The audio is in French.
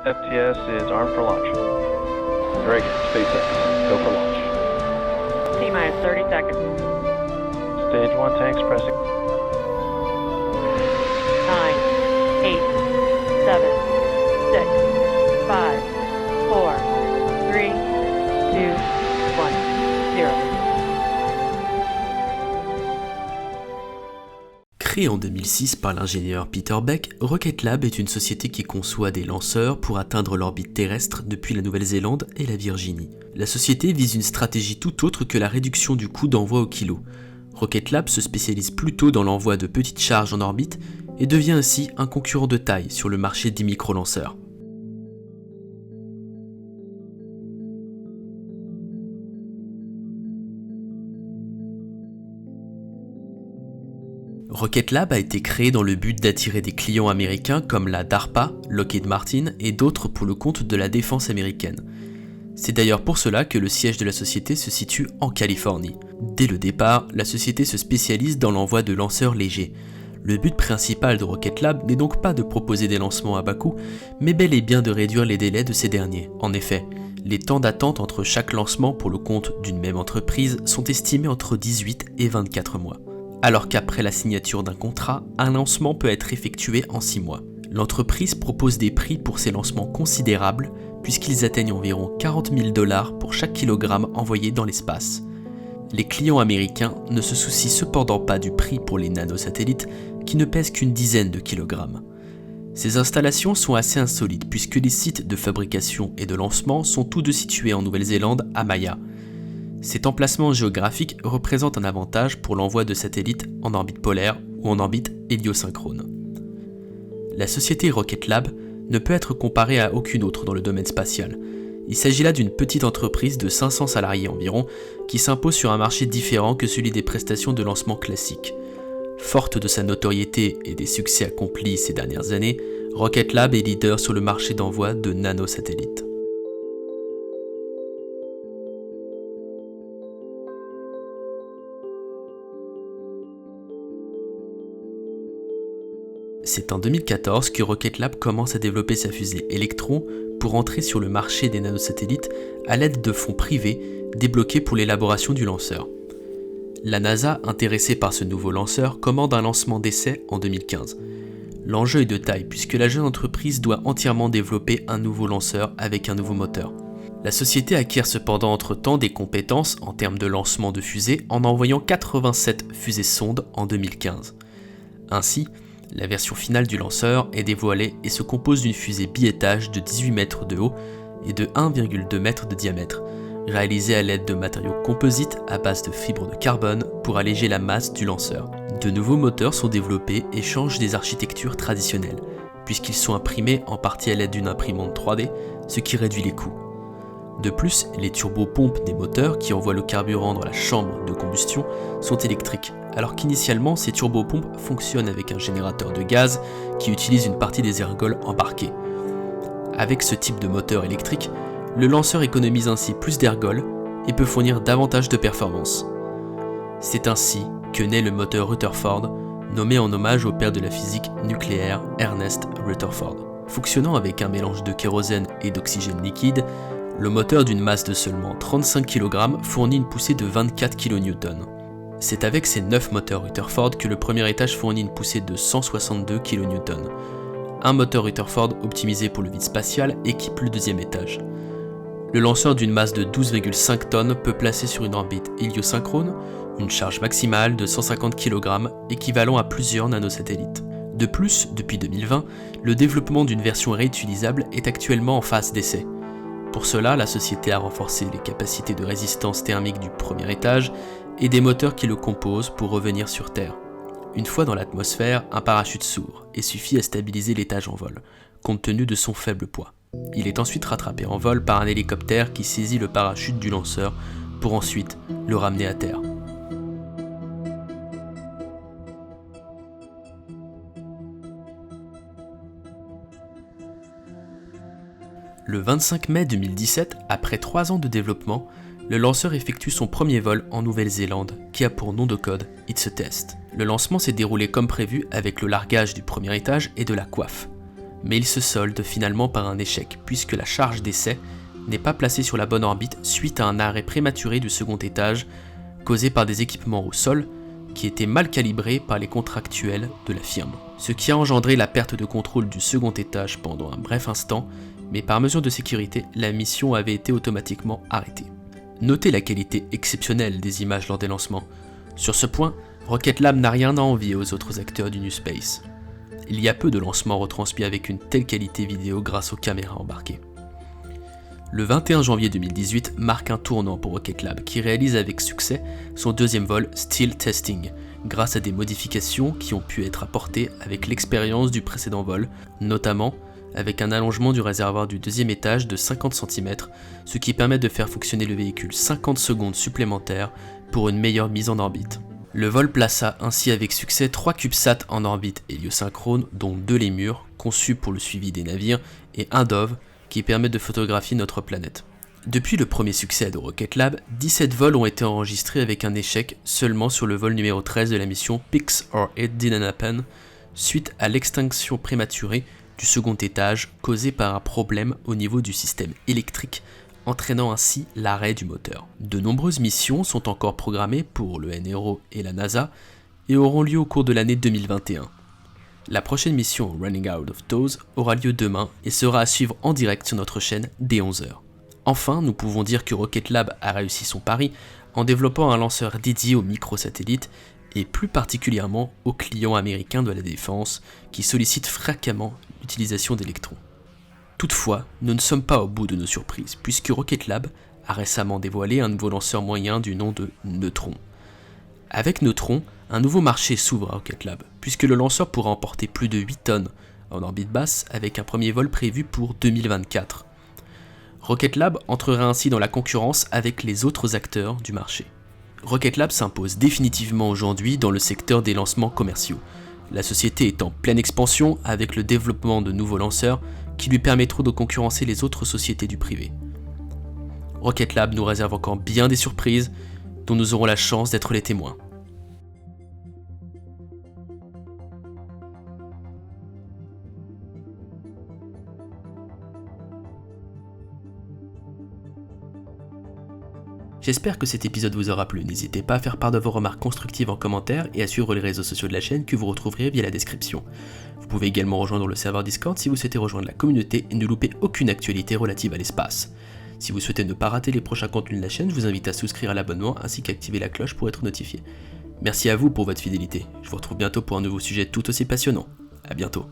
FTS is armed for launch. Dragon, SpaceX, go for launch. T-minus 30 seconds. Stage 1 tanks pressing. 9, 8, 7, 6, 5, 4, 3, 2, 1, 0. Créée en 2006 par l'ingénieur Peter Beck, Rocket Lab est une société qui conçoit des lanceurs pour atteindre l'orbite terrestre depuis la Nouvelle-Zélande et la Virginie. La société vise une stratégie tout autre que la réduction du coût d'envoi au kilo. Rocket Lab se spécialise plutôt dans l'envoi de petites charges en orbite et devient ainsi un concurrent de taille sur le marché des micro-lanceurs. Rocket Lab a été créé dans le but d'attirer des clients américains comme la DARPA, Lockheed Martin et d'autres pour le compte de la défense américaine. C'est d'ailleurs pour cela que le siège de la société se situe en Californie. Dès le départ, la société se spécialise dans l'envoi de lanceurs légers. Le but principal de Rocket Lab n'est donc pas de proposer des lancements à bas coût, mais bel et bien de réduire les délais de ces derniers. En effet, les temps d'attente entre chaque lancement pour le compte d'une même entreprise sont estimés entre 18 et 24 mois. Alors qu'après la signature d'un contrat, un lancement peut être effectué en 6 mois. L'entreprise propose des prix pour ces lancements considérables, puisqu'ils atteignent environ 40 000 $ pour chaque kilogramme envoyé dans l'espace. Les clients américains ne se soucient cependant pas du prix pour les nanosatellites, qui ne pèsent qu'une dizaine de kilogrammes. Ces installations sont assez insolites, puisque les sites de fabrication et de lancement sont tous deux situés en Nouvelle-Zélande, à Maya. Cet emplacement géographique représente un avantage pour l'envoi de satellites en orbite polaire ou en orbite héliosynchrone. La société Rocket Lab ne peut être comparée à aucune autre dans le domaine spatial. Il s'agit là d'une petite entreprise de 500 salariés environ qui s'impose sur un marché différent que celui des prestations de lancement classiques. Forte de sa notoriété et des succès accomplis ces dernières années, Rocket Lab est leader sur le marché d'envoi de nanosatellites. C'est en 2014 que Rocket Lab commence à développer sa fusée Electron pour entrer sur le marché des nanosatellites à l'aide de fonds privés débloqués pour l'élaboration du lanceur. La NASA, intéressée par ce nouveau lanceur, commande un lancement d'essai en 2015. L'enjeu est de taille puisque la jeune entreprise doit entièrement développer un nouveau lanceur avec un nouveau moteur. La société acquiert cependant entre-temps des compétences en termes de lancement de fusées en envoyant 87 fusées sondes en 2015. Ainsi, la version finale du lanceur est dévoilée et se compose d'une fusée biétage de 18 mètres de haut et de 1,2 mètre de diamètre, réalisée à l'aide de matériaux composites à base de fibres de carbone pour alléger la masse du lanceur. De nouveaux moteurs sont développés et changent des architectures traditionnelles, puisqu'ils sont imprimés en partie à l'aide d'une imprimante 3D, ce qui réduit les coûts. De plus, les turbopompes des moteurs qui envoient le carburant dans la chambre de combustion sont électriques, alors qu'initialement ces turbopompes fonctionnent avec un générateur de gaz qui utilise une partie des ergols embarqués. Avec ce type de moteur électrique, le lanceur économise ainsi plus d'ergols et peut fournir davantage de performance. C'est ainsi que naît le moteur Rutherford, nommé en hommage au père de la physique nucléaire Ernest Rutherford. Fonctionnant avec un mélange de kérosène et d'oxygène liquide, le moteur d'une masse de seulement 35 kg fournit une poussée de 24 kN. C'est avec ces 9 moteurs Rutherford que le premier étage fournit une poussée de 162 kN. Un moteur Rutherford optimisé pour le vide spatial équipe le deuxième étage. Le lanceur d'une masse de 12,5 tonnes peut placer sur une orbite héliosynchrone une charge maximale de 150 kg équivalent à plusieurs nanosatellites. De plus, depuis 2020, le développement d'une version réutilisable est actuellement en phase d'essai. Pour cela, la société a renforcé les capacités de résistance thermique du premier étage et des moteurs qui le composent pour revenir sur Terre. Une fois dans l'atmosphère, un parachute s'ouvre et suffit à stabiliser l'étage en vol, compte tenu de son faible poids. Il est ensuite rattrapé en vol par un hélicoptère qui saisit le parachute du lanceur pour ensuite le ramener à terre. Le 25 mai 2017, après 3 ans de développement, le lanceur effectue son premier vol en Nouvelle-Zélande, qui a pour nom de code It's a Test. Le lancement s'est déroulé comme prévu avec le largage du premier étage et de la coiffe. mais il se solde finalement par un échec, puisque la charge d'essai n'est pas placée sur la bonne orbite suite à un arrêt prématuré du second étage, causé par des équipements au sol qui étaient mal calibrés par les contractuels de la firme. Ce qui a engendré la perte de contrôle du second étage pendant un bref instant, mais par mesure de sécurité, la mission avait été automatiquement arrêtée. Notez la qualité exceptionnelle des images lors des lancements. Sur ce point, Rocket Lab n'a rien à envier aux autres acteurs du New Space. Il y a peu de lancements retransmis avec une telle qualité vidéo grâce aux caméras embarquées. Le 21 janvier 2018 marque un tournant pour Rocket Lab qui réalise avec succès son deuxième vol Still Testing, grâce à des modifications qui ont pu être apportées avec l'expérience du précédent vol, notamment avec un allongement du réservoir du deuxième étage de 50 cm, ce qui permet de faire fonctionner le véhicule 50 secondes supplémentaires pour une meilleure mise en orbite. Le vol plaça ainsi avec succès 3 CubeSats en orbite héliosynchrone, dont 2 lémurs, conçus pour le suivi des navires, et un Dove, qui permet de photographier notre planète. Depuis le premier succès de Rocket Lab, 17 vols ont été enregistrés avec un échec seulement sur le vol numéro 13 de la mission Pix or It Didn't Happen, suite à l'extinction prématurée du second étage causée par un problème au niveau du système électrique, entraînant ainsi l'arrêt du moteur. De nombreuses missions sont encore programmées pour le NRO et la NASA et auront lieu au cours de l'année 2021. La prochaine mission Running Out of Toes aura lieu demain et sera à suivre en direct sur notre chaîne dès 11h. Enfin, nous pouvons dire que Rocket Lab a réussi son pari en développant un lanceur dédié aux microsatellites et plus particulièrement aux clients américains de la défense qui sollicitent fréquemment l'utilisation d'électrons. Toutefois, nous ne sommes pas au bout de nos surprises puisque Rocket Lab a récemment dévoilé un nouveau lanceur moyen du nom de Neutron. Avec Neutron, un nouveau marché s'ouvre à Rocket Lab, puisque le lanceur pourra emporter plus de 8 tonnes en orbite basse avec un premier vol prévu pour 2024. Rocket Lab entrera ainsi dans la concurrence avec les autres acteurs du marché. Rocket Lab s'impose définitivement aujourd'hui dans le secteur des lancements commerciaux. La société est en pleine expansion avec le développement de nouveaux lanceurs qui lui permettront de concurrencer les autres sociétés du privé. Rocket Lab nous réserve encore bien des surprises dont nous aurons la chance d'être les témoins. J'espère que cet épisode vous aura plu, n'hésitez pas à faire part de vos remarques constructives en commentaire et à suivre les réseaux sociaux de la chaîne que vous retrouverez via la description. Vous pouvez également rejoindre le serveur Discord si vous souhaitez rejoindre la communauté et ne louper aucune actualité relative à l'espace. Si vous souhaitez ne pas rater les prochains contenus de la chaîne, je vous invite à souscrire à l'abonnement ainsi qu'activer la cloche pour être notifié. Merci à vous pour votre fidélité, je vous retrouve bientôt pour un nouveau sujet tout aussi passionnant. À bientôt.